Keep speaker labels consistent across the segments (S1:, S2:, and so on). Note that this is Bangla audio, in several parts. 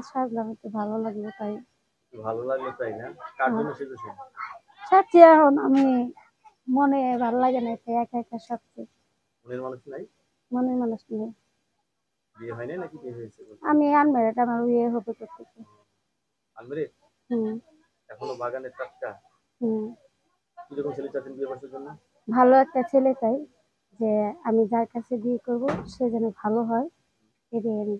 S1: সাজলাম একটু ভালো লাগলো তাই।
S2: ভালো লাগলো তাই না? কার
S1: হ্যাঁ,
S2: জন্য সেজেছেন?
S1: সাজছি এখন আমি, মনে ভালো লাগে না তাই একা একা সাজছি।
S2: মনের মানুষ নাই?
S1: মনের মানুষ নেই।
S2: বিয়ে হয় নাই নাকি বিয়ে হয়েছে বলতে?
S1: আমি আনম্যারিড, আমার বিয়ে হবে করতেছি।
S2: আনমেরিড?
S1: হুম।
S2: এখনো বাগানে টাটকা?
S1: হুম।
S2: কিরকম ছেলে চাচ্ছেন বিয়ে বর্ষের জন্য?
S1: ভালো একটা ছেলে চাই, যে আমি যার কাছে বিয়ে করব সে যেন ভালো হয়, এটাই আমি।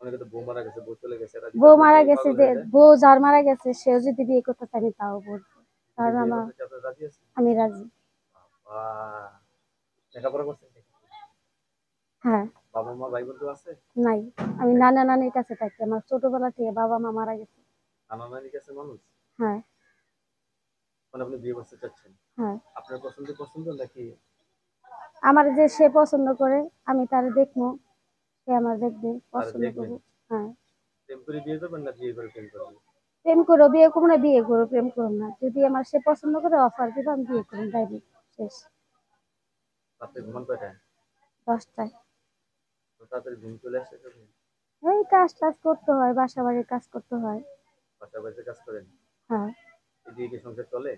S2: অনেকে তো বউ মারা গেছে, বউ চলে গেছে, এরা যদি
S1: বউ
S2: আপনাকে
S1: মারা
S2: পেয়ে
S1: গেছে,
S2: পাগল
S1: যে
S2: হয়ে যায়?
S1: বউ যার মারা গেছে সেও যদি বিয়ে করতে চায় আমি তাও বলবো,
S2: যদি
S1: কারণ
S2: বিয়ে
S1: আমার,
S2: করতে চায় আপনারা রাজি আছেন?
S1: আমি রাজি।
S2: বাহ! লেখাপড়া করছেন নাকি?
S1: হ্যাঁ।
S2: বাবা মা ভাই বোন কেউ আছে?
S1: নাই। আমি নানা নানির কাছে থাকি, আমার ছোটবেলা থেকে বাবা মা মারা গেছে।
S2: নানা নানির কাছে মানুষ?
S1: হ্যাঁ।
S2: মানে আপনি বিয়ে করতে চাচ্ছেন?
S1: হ্যাঁ।
S2: আপনার পছন্দ পছন্দ নাকি?
S1: আমার যে সে পছন্দ করে আমি তার দেখবো, সে আমার দেখবে,
S2: তারা
S1: পছন্দ
S2: দেখবেন?
S1: করবো। হ্যাঁ।
S2: প্রেম করে বিয়ে করবেন না বিয়ে করে প্রেম করবেন?
S1: প্রেম করো বিয়ে করবো না, বিয়ে করো প্রেম করো না, যদি আমার সে পছন্দ করে অফার দিবে আমি বিয়ে করবো, ডাইরেক্ট শেষ।
S2: রাতে ঘুমান কয়টায়?
S1: 10টায়।
S2: তো তাড়াতাড়ি ঘুম চলে আসে যখন?
S1: এই কাজ টাজ করতে হয়, বাসা বাড়ির কাজ করতে হয়।
S2: বাসা বাড়িতে কাজ করেন?
S1: হ্যাঁ।
S2: এদিকে কি সংসার চলে?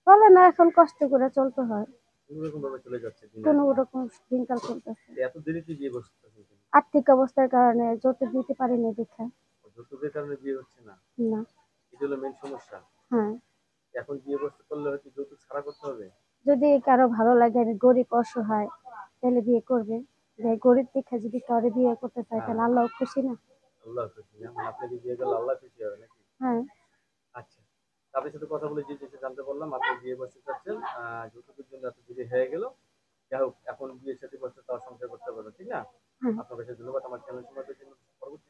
S1: চলে না, এখন কষ্ট করে চলতে হয়।
S2: কোনো রকম ভাবে চলে যাচ্ছে দিন আর
S1: কোনো
S2: দিন।
S1: রকম দিনকাল চলতেছে।
S2: এত দেরিতে বিয়ে বসতেছেন কেন?
S1: আর্থিক অবস্থার কারণে যৌতুক দিতে পারিনি দেখে।
S2: যৌতুকের কারণে বিয়ে হচ্ছে না?
S1: না।
S2: এটা হলো মেন সমস্যা।
S1: হ্যাঁ।
S2: এখন বিয়ে বসতে করলে হয়তো যৌতুক ছাড়া করতে হবে।
S1: যদি কারো ভালো লাগে, আমি গরিব অসহায়, তাহলে বিয়ে করবে। যে গরিব দেখে যদি কারো বিয়ে করতে চায়
S2: হ্যাঁ,
S1: তাহলে আল্লাহ খুশি না।
S2: আল্লাহ খুশি না? মানে আপনাকে বিয়ে করলে আল্লাহ খুশি হবে নাকি?
S1: হ্যাঁ।
S2: আচ্ছা, আপনার সাথে কথা বলে যে জিনিসটা জানতে পারলাম আপনি বিয়ে বসতে চাচ্ছেন, যৌতুকের জন্য এত দেরি হয়ে গেল। যাই হোক, এখন বিয়ে সাথে বসতে তার সংসার করতে পারবেন, ঠিক না?
S1: হ্যাঁ।
S2: আপনার কাছে ধন্যবাদ আমার চ্যানেল সময় জন্য। পরবর্তী